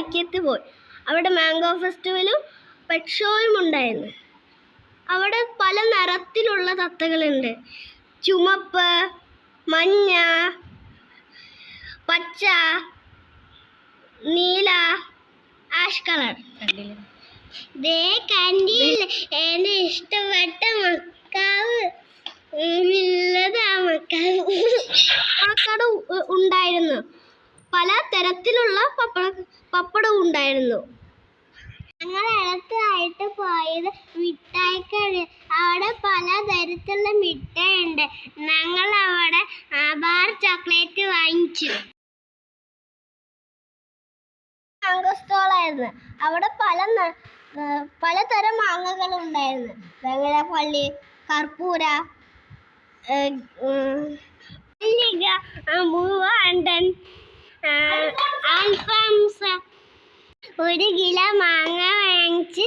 ചാക്യത്ത് പോയി. അവിടെ mango ഫെസ്റ്റിവലും pet ഷോയും ഉണ്ടായിരുന്നു. അവിടെ പല നിറത്തിലുള്ള തത്തകളുണ്ട്. ചുമപ്പ്, മഞ്ഞ, പച്ച, നീല, ആഷ് കളർ. എന്റെ ഇഷ്ടപ്പെട്ട മക്കാവ് മക്കാവ് ഉണ്ടായിരുന്നു. പല തരത്തിലുള്ള പപ്പടം ഉണ്ടായിരുന്നു. ഞങ്ങൾ അടുത്തായിട്ട് പോയത് മിഠായിക്കാണ്. അവിടെ പല തരത്തിലുള്ള മിഠായി ഉണ്ട്. ഞങ്ങൾ അവിടെ ബാർ ചോക്ലേറ്റ് വാങ്ങിച്ചു. മാംഗോ സ്റ്റോളായിരുന്നു. അവിടെ പലതരം മാങ്ങകൾ ഉണ്ടായിരുന്നു. വെങ്ങലപ്പള്ളി, കർപ്പൂര, മൂവാണ്ടൻ, ആൽഫാംസ. 1 കിലോ മാങ്ങ വാങ്ങിച്ച്